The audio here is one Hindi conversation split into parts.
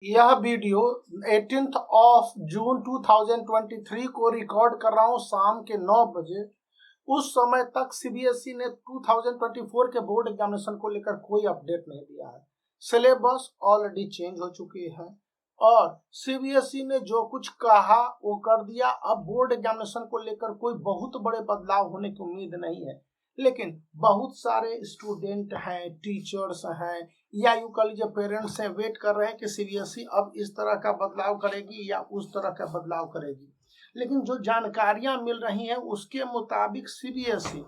यह वीडियो 18 जून 2023 को रिकॉर्ड कर रहा हूं शाम के 9 बजे। उस समय तक सीबीएसई ने 2024 के बोर्ड एग्जामिनेशन को लेकर कोई अपडेट नहीं दिया है। सिलेबस ऑलरेडी चेंज हो चुके हैं और सीबीएसई ने जो कुछ कहा वो कर दिया। अब बोर्ड एग्जामिनेशन को लेकर कोई बहुत बड़े बदलाव होने की उम्मीद नहीं है, लेकिन बहुत सारे स्टूडेंट हैं, टीचर्स हैं या यूं कह लीजिए पेरेंट्स हैं, वेट कर रहे हैं कि सीबीएसई अब इस तरह का बदलाव करेगी या उस तरह का बदलाव करेगी। लेकिन जो जानकारियां मिल रही हैं उसके मुताबिक सीबीएसई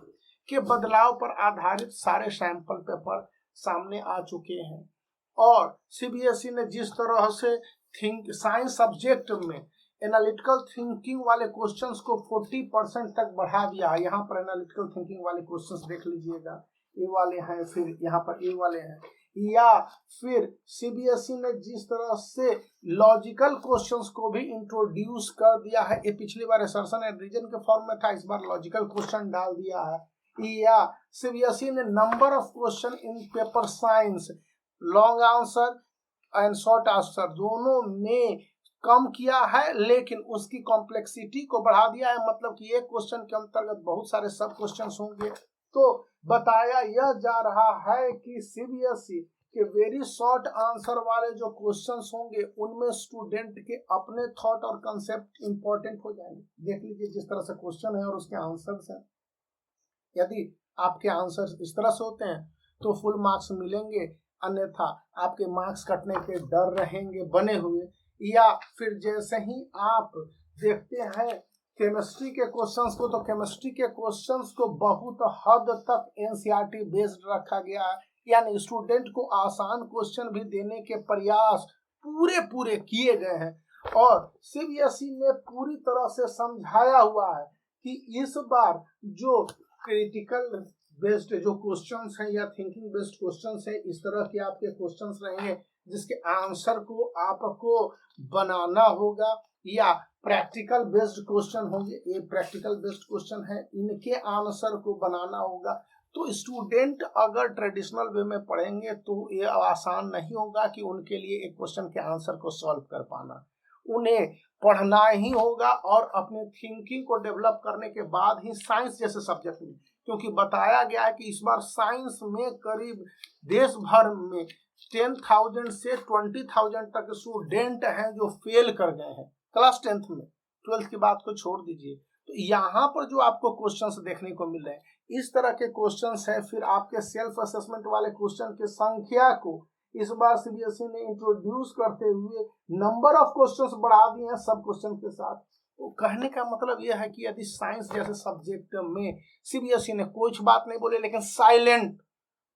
के बदलाव पर आधारित सारे सैंपल पेपर सामने आ चुके हैं और सीबीएसई ने जिस तरह से साइंस सब्जेक्ट में एनालिटिकल थिंकिंग वाले क्वेश्चंस को 40% तक बढ़ा दिया है। यहाँ पर एनालिटिकल थिंकिंग वाले क्वेश्चंस देख लीजिएगा, ए वाले हैं, फिर यहाँ पर ए वाले हैं। या फिर सीबीएसई ने जिस तरह से लॉजिकल क्वेश्चंस को भी इंट्रोड्यूस कर दिया है, ये पिछली बार असर्शन एंड रीजन के फॉर्म में था, इस बार लॉजिकल क्वेश्चन डाल दिया है। या सीबीएसई ने number of question in paper science, long answer and short answer दोनों में कम किया है, लेकिन उसकी कॉम्प्लेक्सिटी को बढ़ा दिया है। मतलब कि एक क्वेश्चन के अंतर्गत बहुत सारे सब क्वेश्चंस होंगे। तो बताया यह जा रहा है कि सीबीएसई के वेरी शॉर्ट आंसर वाले जो क्वेश्चंस होंगे उनमें स्टूडेंट के अपने थॉट और कंसेप्ट इंपॉर्टेंट हो जाएंगे। देख लीजिए जिस तरह से क्वेश्चन है और उसके आंसर्स हैं। यदि आपके आंसर इस तरह से होते हैं तो फुल मार्क्स मिलेंगे, अन्यथा आपके मार्क्स कटने के डर रहेंगे बने हुए। या फिर जैसे ही आप देखते हैं केमिस्ट्री के क्वेश्चंस को, तो केमिस्ट्री के क्वेश्चंस को बहुत हद तक एनसीईआरटी बेस्ड रखा गया है, यानी स्टूडेंट को आसान क्वेश्चन भी देने के प्रयास पूरे किए गए हैं। और सीबीएसई ने पूरी तरह से समझाया हुआ है कि इस बार जो क्रिटिकल बेस्ड जो क्वेश्चंस हैं या थिंकिंग बेस्ड क्वेश्चंस हैं, इस तरह के आपके क्वेश्चंस रहेंगे जिसके आंसर को आपको बनाना होगा। या प्रैक्टिकल बेस्ड क्वेश्चन होंगे, ये प्रैक्टिकल बेस्ड क्वेश्चन है, इनके आंसर को बनाना होगा। तो स्टूडेंट अगर ट्रेडिशनल वे में पढ़ेंगे तो ये आसान नहीं होगा कि उनके लिए एक क्वेश्चन के आंसर को सॉल्व कर पाना। उन्हें पढ़ना ही होगा और अपनी थिंकिंग को डेवलप करने के बाद ही साइंस जैसे सब्जेक्ट में, क्योंकि बताया गया है कि इस बार साइंस में करीब देश भर में 10,000 से 20,000 तक स्टूडेंट हैं जो फेल कर गए हैं क्लास 10th में। 12th की बात को छोड़ दीजिए। तो यहाँ पर जो आपको क्वेश्चंस देखने को मिल रहे हैं इस तरह के क्वेश्चंस हैं। फिर आपके सेल्फ असेसमेंट वाले क्वेश्चन की संख्या को इस बार सीबीएसई ने इंट्रोड्यूस करते हुए नंबर ऑफ क्वेश्चंस बढ़ा दिए हैं सब क्वेश्चन के साथ। तो कहने का मतलब यह है कि यदि साइंस जैसे सब्जेक्ट में सीबीएसई ने कुछ बात नहीं बोले, लेकिन साइलेंट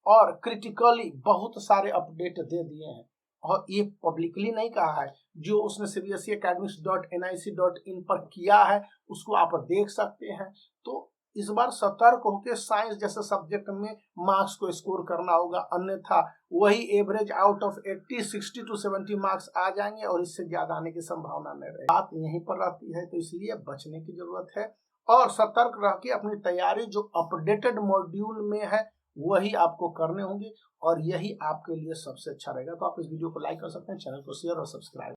और क्रिटिकली बहुत सारे अपडेट दे दिए हैं और ये पब्लिकली नहीं कहा है। जो उसने cbseacademics.nic.in पर किया है उसको आप देख सकते हैं। तो इस बार सतर्क होकर साइंस जैसे सब्जेक्ट में मार्क्स को स्कोर करना होगा, अन्यथा वही average out of 80, 60 to 70 marks आ जाएंगे और इससे ज्यादा आने की संभावना नहीं रहेगी। बात यहीं पर रहती है, तो इसलिए बचने की जरूरत है और सतर्क रह के अपनी तैयारी जो अपडेटेड मॉड्यूल में है वही आपको करने होंगे और यही आपके लिए सबसे अच्छा रहेगा। तो आप इस वीडियो को लाइक कर सकते हैं, चैनल को शेयर और सब्सक्राइब